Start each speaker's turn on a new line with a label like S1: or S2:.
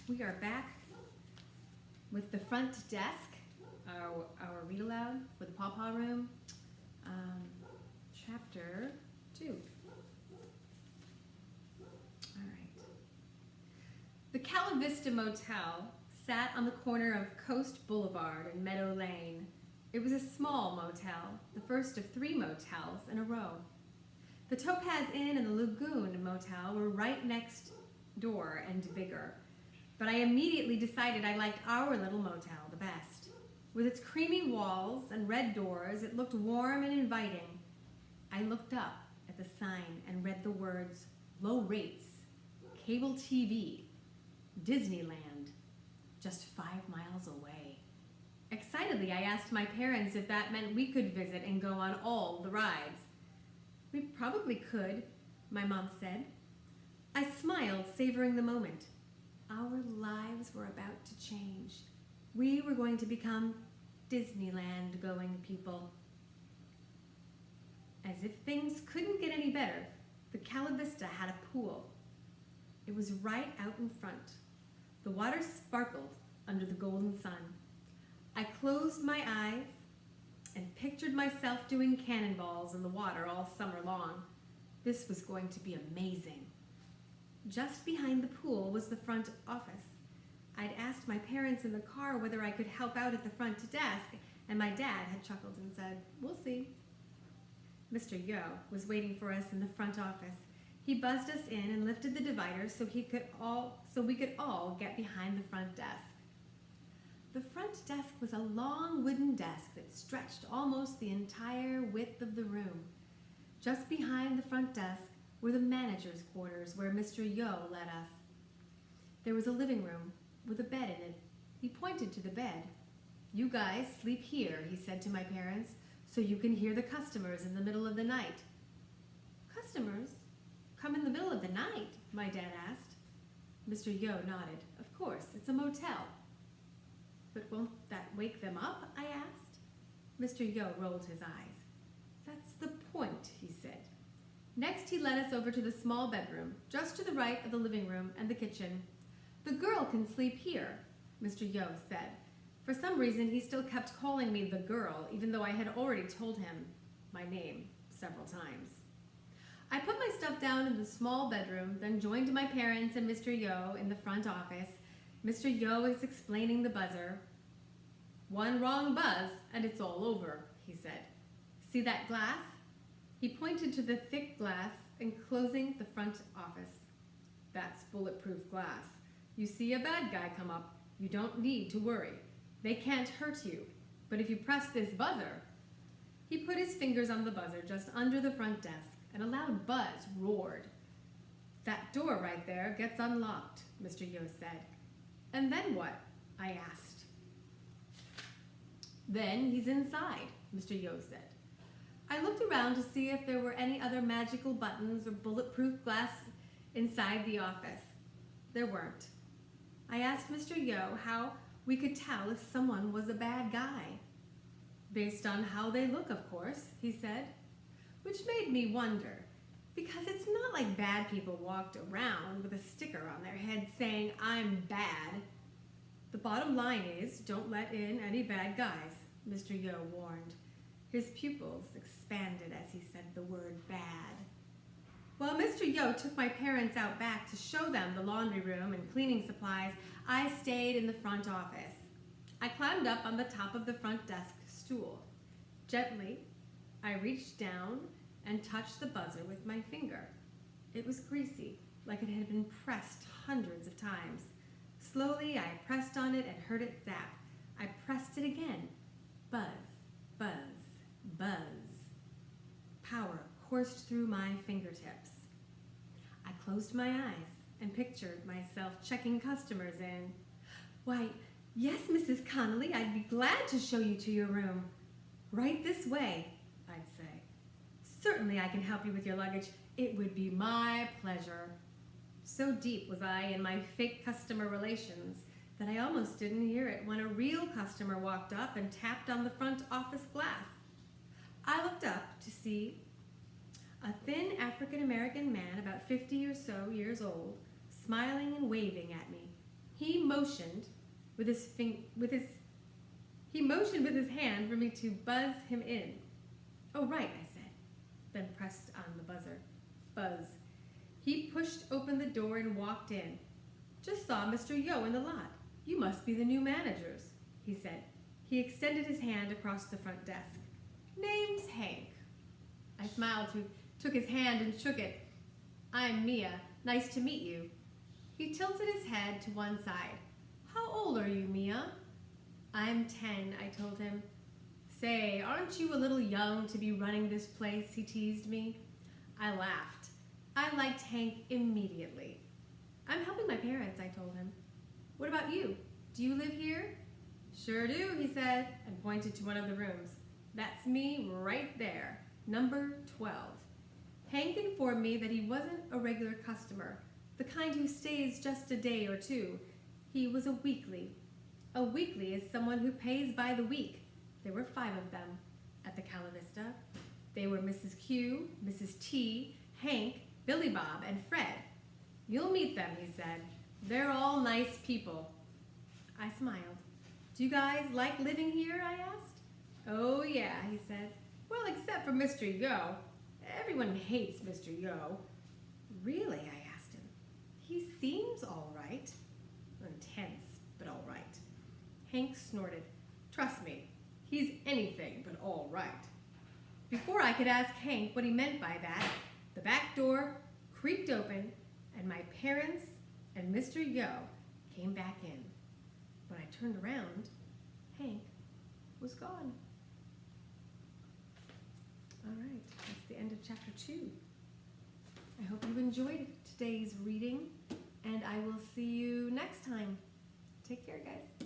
S1: We are back with the front desk, our read aloud for the Pawpaw Room, chapter 2. All right. The Cala Vista Motel sat on the corner of Coast Boulevard and Meadow Lane. It was a small motel, the first of 3 motels in a row. The Topaz Inn and the Lagoon Motel were right next door and bigger, but I immediately decided I liked our little motel the best. With its creamy walls and red doors, it looked warm and inviting. I looked up at the sign and read the words, low rates, cable TV, Disneyland, just 5 miles away. Excitedly, I asked my parents if that meant we could visit and go on all the rides. We probably could, my mom said. I smiled, savoring the moment. Our lives were about to change. We were going to become Disneyland-going people. As if things couldn't get any better, the Cala Vista had a pool. It was right out in front. The water sparkled under the golden sun. I closed my eyes and pictured myself doing cannonballs in the water all summer long. This was going to be amazing. Just behind the pool was the front office. I'd asked my parents in the car whether I could help out at the front desk, and my dad had chuckled and said, "We'll see." Mr. Yo was waiting for us in the front office. He buzzed us in and lifted the divider so we could all get behind the front desk. The front desk was a long wooden desk that stretched almost the entire width of the room. Just behind the front desk were the manager's quarters where Mr. Yo led us. There was a living room with a bed in it. He pointed to the bed. "You guys sleep here," he said to my parents, "so you can hear the customers in the middle of the night." "Customers? Come in the middle of the night?" my dad asked. Mr. Yo nodded. "Of course, it's a motel." "But won't that wake them up?" I asked. Mr. Yo rolled his eyes. "That's the point," he said. Next, he led us over to the small bedroom, just to the right of the living room and the kitchen. "The girl can sleep here," Mr. Yo said. For some reason, he still kept calling me the girl, even though I had already told him my name several times. I put my stuff down in the small bedroom, then joined my parents and Mr. Yo in the front office. Mr. Yo is explaining the buzzer. "One wrong buzz, and it's all over," he said. "See that glass?" He pointed to the thick glass enclosing the front office. "That's bulletproof glass. You see a bad guy come up, you don't need to worry. They can't hurt you. But if you press this buzzer..." He put his fingers on the buzzer just under the front desk, and a loud buzz roared. "That door right there gets unlocked," Mr. Yo said. "And then what?" I asked. "Then he's inside," Mr. Yo said. I looked around to see if there were any other magical buttons or bulletproof glass inside the office. There weren't. I asked Mr. Yo how we could tell if someone was a bad guy. "Based on how they look, of course," he said. Which made me wonder, because it's not like bad people walked around with a sticker on their head saying, "I'm bad." "The bottom line is, don't let in any bad guys," Mr. Yo warned. His pupils expanded as he said the word "bad." While Mr. Yo took my parents out back to show them the laundry room and cleaning supplies, I stayed in the front office. I climbed up on the top of the front desk stool. Gently, I reached down and touched the buzzer with my finger. It was greasy, like it had been pressed hundreds of times. Slowly, I pressed on it and heard it zap. I pressed it again. Buzz, buzz, buzz. Power coursed through my fingertips. I closed my eyes and pictured myself checking customers in. "Why, yes, Mrs. Connolly, I'd be glad to show you to your room." "Right this way," I'd say. "Certainly I can help you with your luggage. It would be my pleasure." So deep was I in my fake customer relations that I almost didn't hear it when a real customer walked up and tapped on the front office glass. I looked up to see a thin African-American man about 50 or so years old, smiling and waving at me. He motioned with his hand for me to buzz him in. "Oh, right," I said, then pressed on the buzzer. Buzz. He pushed open the door and walked in. "Just saw Mr. Yo in the lot. You must be the new managers," he said. He extended his hand across the front desk. "Name's Hank." I smiled, took his hand and shook it. "I'm Mia. Nice to meet you." He tilted his head to one side. "How old are you, Mia?" "I'm 10, I told him. "Say, aren't you a little young to be running this place?" he teased me. I laughed. I liked Hank immediately. "I'm helping my parents," I told him. "What about you? Do you live here?" "Sure do," he said, and pointed to one of the rooms. "That's me right there, number 12. Hank informed me that he wasn't a regular customer, the kind who stays just a day or two. He was a weekly. A weekly is someone who pays by the week. There were 5 of them at the Calavista. They were Mrs. Q, Mrs. T, Hank, Billy Bob, and Fred. "You'll meet them," he said. "They're all nice people." I smiled. "Do you guys like living here?" I asked. "Oh, yeah," he said. "Well, except for Mr. Yo. Everyone hates Mr. Yo." "Really?" I asked him. "He seems all right." "Intense, but all right." Hank snorted. "Trust me, he's anything but all right." Before I could ask Hank what he meant by that, the back door creaked open, and my parents and Mr. Yo came back in. When I turned around, Hank was gone. All right, that's the end of chapter 2. I hope you enjoyed today's reading, and I will see you next time. Take care, guys.